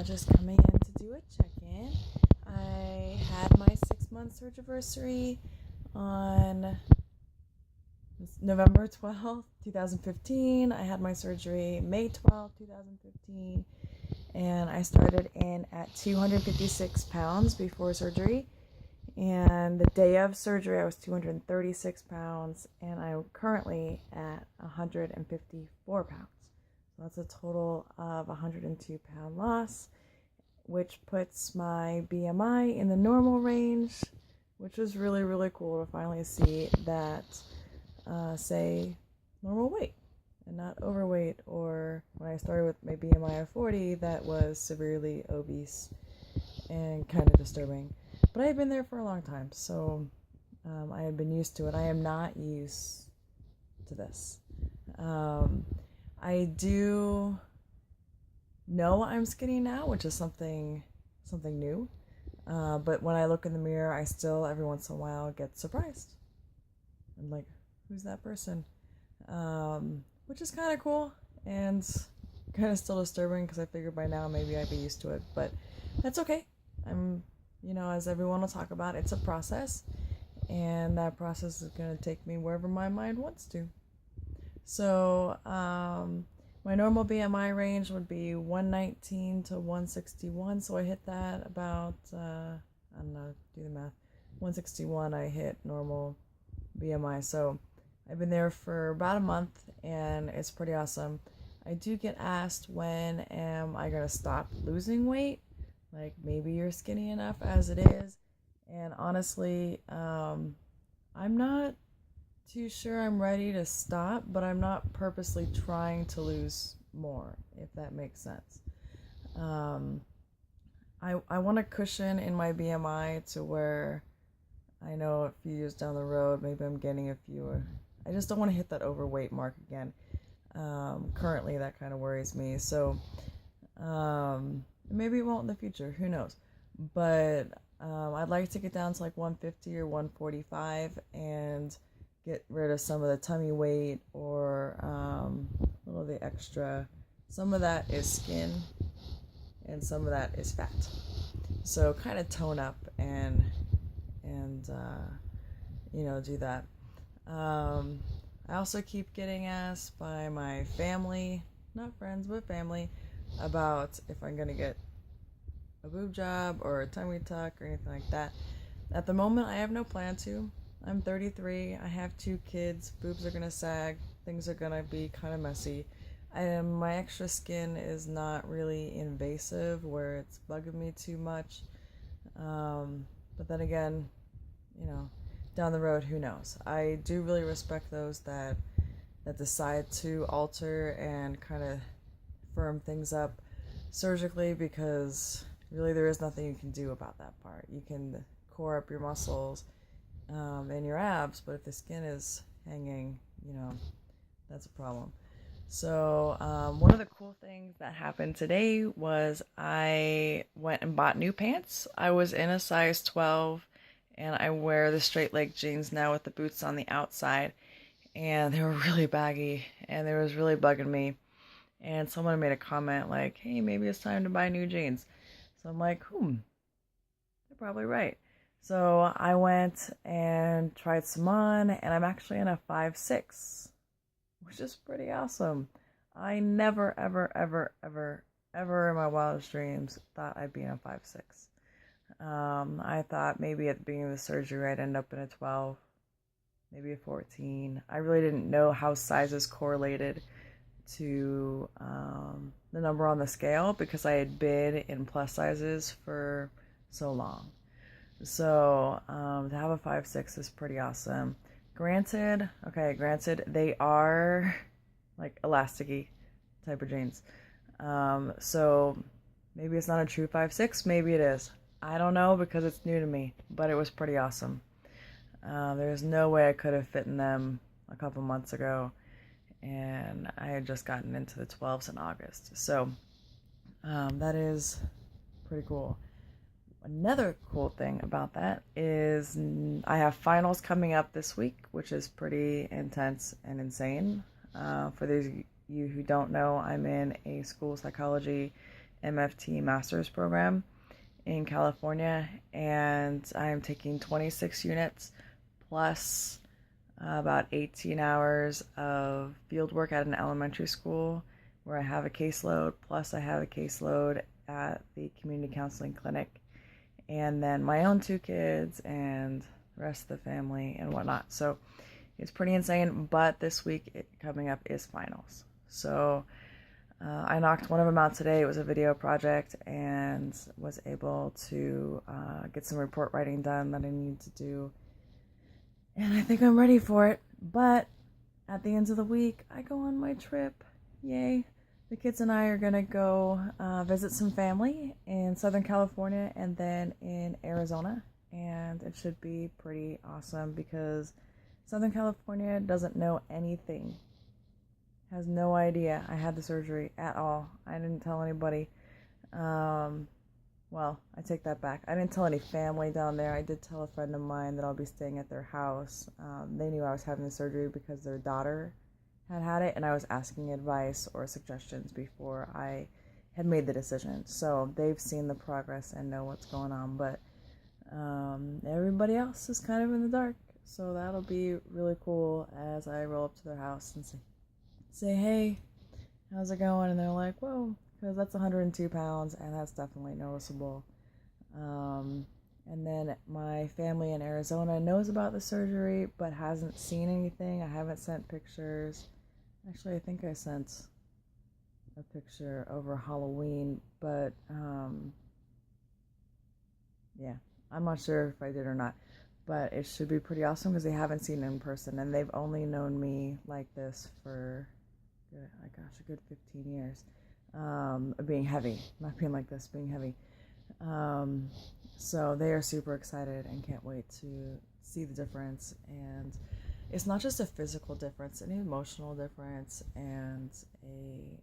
just coming in to do a check-in. I had my 6 month surgiversary on November 12th, 2015. I had my surgery May 12th, 2015. And I started in at 256 pounds before surgery. And the day of surgery, I was 236 pounds. And I'm currently at 154 pounds. So that's a total of 102 pound loss, which puts my BMI in the normal range, which was really, really cool to finally see that, say, normal weight and not overweight, or when I started with my BMI of 40, that was severely obese and kind of disturbing. But I had been there for a long time, so I had been used to it. I am not used to this. I do know I'm skinny now, which is something new. But when I look in the mirror, I still every once in a while get surprised. I'm like, who's that person? Which is kind of cool and kind of still disturbing because I figured by now maybe I'd be used to it, but that's okay. As everyone will talk about, it's a process, and that process is going to take me wherever my mind wants to. So, my normal BMI range would be 119 to 161, so I hit that about, I don't know, do the math, 161 I hit normal BMI, so I've been there for about a month, and it's pretty awesome. I do get asked, when am I going to stop losing weight? Like, maybe you're skinny enough as it is. And honestly, I'm not too sure I'm ready to stop, but I'm not purposely trying to lose more, if that makes sense. I want a cushion in my BMI to where I know a few years down the road, maybe I'm getting a fewer. I just don't want to hit that overweight mark again. Currently, that kind of worries me. So, maybe it won't in the future. Who knows? But I'd like to get down to like 150 or 145 and get rid of some of the tummy weight or a little of the extra. Some of that is skin and some of that is fat. So kind of tone up and do that. I also keep getting asked by my family, not friends, but family, about if I'm going to get a boob job or a tummy tuck or anything like that. At the moment, I have no plan to. I'm 33. I have 2 kids. Boobs are going to sag. Things are going to be kind of messy. My extra skin is not really invasive where it's bugging me too much. But then again, down the road, who knows? I do really respect those that decide to alter and kind of firm things up surgically, because really there is nothing you can do about that part. You can core up your muscles and your abs, but if the skin is hanging, that's a problem. So one of the cool things that happened today was I went and bought new pants. I was in a size 12, and I wear the straight leg jeans now with the boots on the outside, and they were really baggy, and they was really bugging me. And someone made a comment like, hey, maybe it's time to buy new jeans. So I'm like, they're probably right. So I went and tried some on, and I'm actually in a 5'6", which is pretty awesome. I never, ever, ever, ever, ever in my wildest dreams thought I'd be in a 5'6". I thought maybe at the beginning of the surgery I'd end up in a 12, maybe a 14. I really didn't know how sizes correlated to the number on the scale because I had been in plus sizes for so long. So to have a 5'6" is pretty awesome. Granted, they are like elasticy type of jeans. So maybe it's not a true 5'6", maybe it is. I don't know because it's new to me, but it was pretty awesome. There's no way I could have fit in them a couple months ago, and I had just gotten into the 12s in August. So that is pretty cool. Another cool thing about that is I have finals coming up this week, which is pretty intense and insane. For those of you who don't know, I'm in a school psychology MFT master's program in California, and I'm taking 26 units plus about 18 hours of field work at an elementary school where I have a caseload, plus I have a caseload at the community counseling clinic, and then my own 2 kids and the rest of the family and whatnot. So it's pretty insane, but this week coming up is finals. So I knocked one of them out today. It was a video project and was able to get some report writing done that I need to do. And I think I'm ready for it. But at the end of the week, I go on my trip. Yay. The kids and I are going to go visit some family in Southern California and then in Arizona. And it should be pretty awesome because Southern California doesn't know anything. Has no idea I had the surgery at all. I didn't tell anybody. Well, I take that back. I didn't tell any family down there. I did tell a friend of mine that I'll be staying at their house. They knew I was having the surgery because their daughter had it, and I was asking advice or suggestions before I had made the decision. So they've seen the progress and know what's going on, but everybody else is kind of in the dark. So that'll be really cool as I roll up to their house and say, hey, how's it going? And they're like, whoa, because that's 102 pounds, and that's definitely noticeable. And then my family in Arizona knows about the surgery, but hasn't seen anything. I haven't sent pictures. Actually, I think I sent a picture over Halloween, but yeah, I'm not sure if I did or not. But it should be pretty awesome because they haven't seen it in person, and they've only known me like this for, a good 15 years. Being heavy, not being like this, being heavy. So they are super excited and can't wait to see the difference. And it's not just a physical difference, an emotional difference and a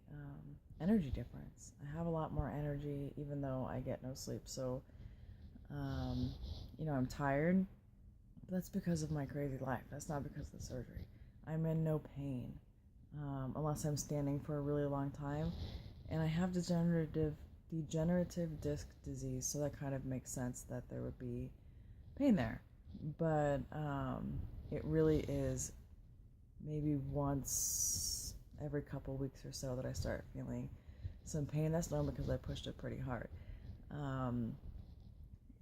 energy difference. I have a lot more energy even though I get no sleep. So, I'm tired. But that's because of my crazy life. That's not because of the surgery. I'm in no pain unless I'm standing for a really long time. And I have degenerative disc disease, so that kind of makes sense that there would be pain there. But it really is maybe once every couple weeks or so that I start feeling some pain. That's normal because I pushed it pretty hard.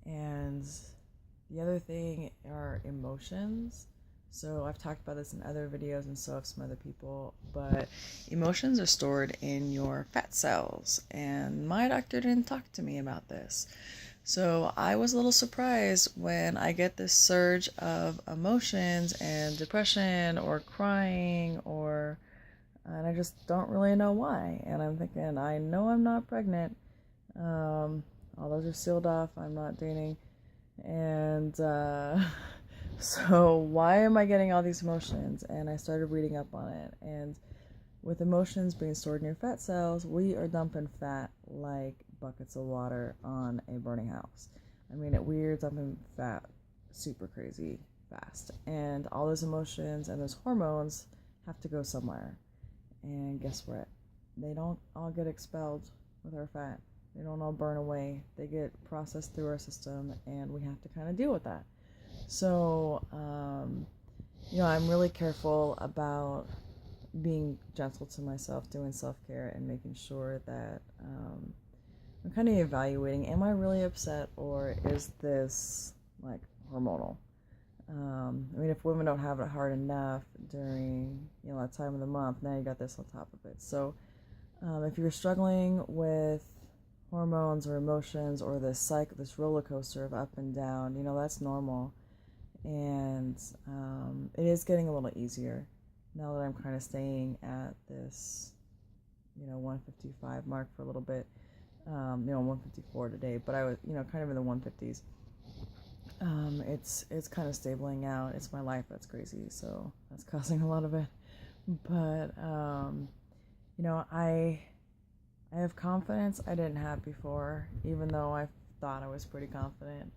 And the other thing are emotions. So I've talked about this in other videos and so have some other people, but emotions are stored in your fat cells, and my doctor didn't talk to me about this. So I was a little surprised when I get this surge of emotions and depression or crying and I just don't really know why. And I'm thinking, I know I'm not pregnant. All those are sealed off. I'm not dating. And so why am I getting all these emotions? And I started reading up on it. And with emotions being stored in your fat cells, we are dumping fat like buckets of water on a burning house. I mean, we're dumping fat super crazy fast. And all those emotions and those hormones have to go somewhere. And guess what? They don't all get expelled with our fat. They don't all burn away. They get processed through our system, and we have to kind of deal with that. So, I'm really careful about being gentle to myself, doing self-care, and making sure that I'm kind of evaluating, am I really upset, or is this, like, hormonal? If women don't have it hard enough during, that time of the month, now you got this on top of it. So, if you're struggling with hormones or emotions or this roller coaster of up and down, that's normal. And it is getting a little easier now that I'm kind of staying at this 155 mark for a little bit. 154 today, but I was kind of in the 150s. It's kind of stabling out. It's my life that's crazy, so that's causing a lot of it. But I have confidence I didn't have before, even though I thought I was pretty confident.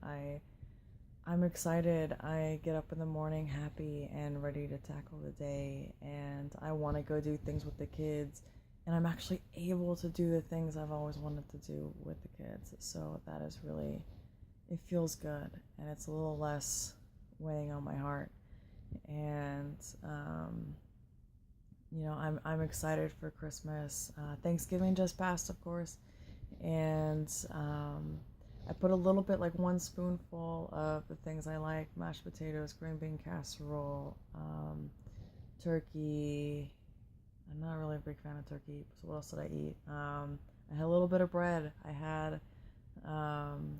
I'm excited. I get up in the morning happy and ready to tackle the day, and I want to go do things with the kids and I'm actually able to do the things I've always wanted to do with the kids. So that is really, it feels good, and it's a little less weighing on my heart. And I'm excited for Christmas. Thanksgiving just passed, of course, and I put a little bit, like 1 spoonful of the things I like: mashed potatoes, green bean casserole, turkey. I'm not really a big fan of turkey, so what else did I eat? I had a little bit of bread. I had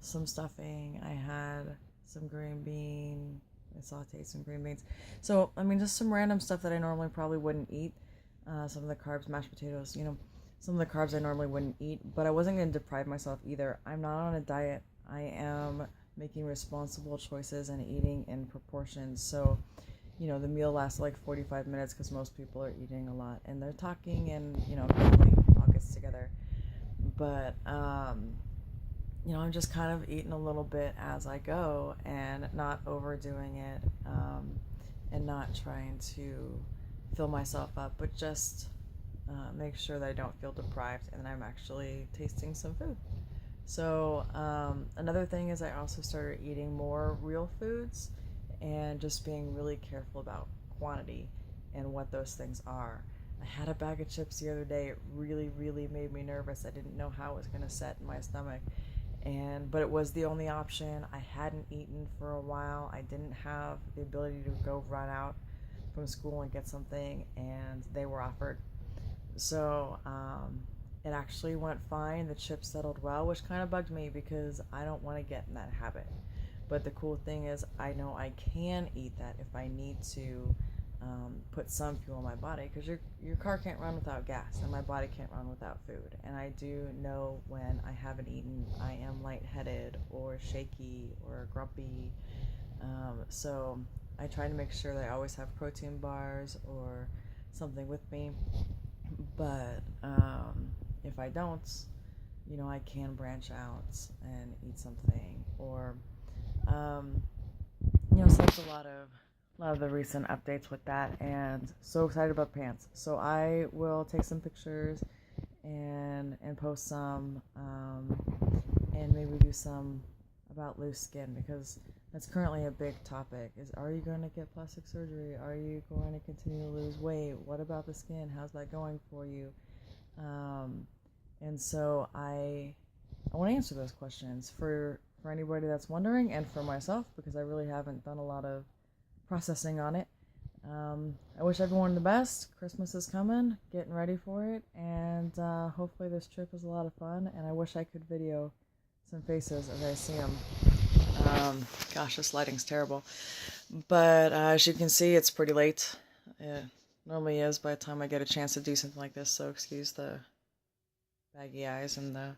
some stuffing. I had some green bean. I sauteed some green beans. So, I mean, just some random stuff that I normally probably wouldn't eat. Some of the carbs, mashed potatoes, some of the carbs I normally wouldn't eat, but I wasn't going to deprive myself either. I'm not on a diet. I am making responsible choices and eating in proportions. So, the meal lasts like 45 minutes because most people are eating a lot and they're talking and, filling pockets together. But, I'm just kind of eating a little bit as I go and not overdoing it, and not trying to fill myself up, but just make sure that I don't feel deprived and that I'm actually tasting some food. So another thing is I also started eating more real foods and just being really careful about quantity and what those things are. I had a bag of chips the other day. It really, really made me nervous. I didn't know how it was going to set in my stomach. But it was the only option. I hadn't eaten for a while. I didn't have the ability to go run out from school and get something, and they were offered. So it actually went fine. The chips settled well, which kind of bugged me because I don't want to get in that habit. But the cool thing is I know I can eat that if I need to put some fuel in my body, because your car can't run without gas, and my body can't run without food. And I do know when I haven't eaten, I am lightheaded or shaky or grumpy. So I try to make sure that I always have protein bars or something with me. But if I don't, I can branch out and eat something, or so that's a lot of the recent updates with that, and so excited about pants. So I will take some pictures and post some, and maybe do some about loose skin, because that's currently a big topic. Is, are you going to get plastic surgery? Are you going to continue to lose weight? What about the skin? How's that going for you? And so I want to answer those questions for anybody that's wondering, and for myself, because I really haven't done a lot of processing on it. I wish everyone the best. Christmas is coming, getting ready for it, and hopefully this trip is a lot of fun, and I wish I could video some faces as I see them. Gosh, this lighting's terrible. But as you can see, it's pretty late. It normally is by the time I get a chance to do something like this, so excuse the baggy eyes and the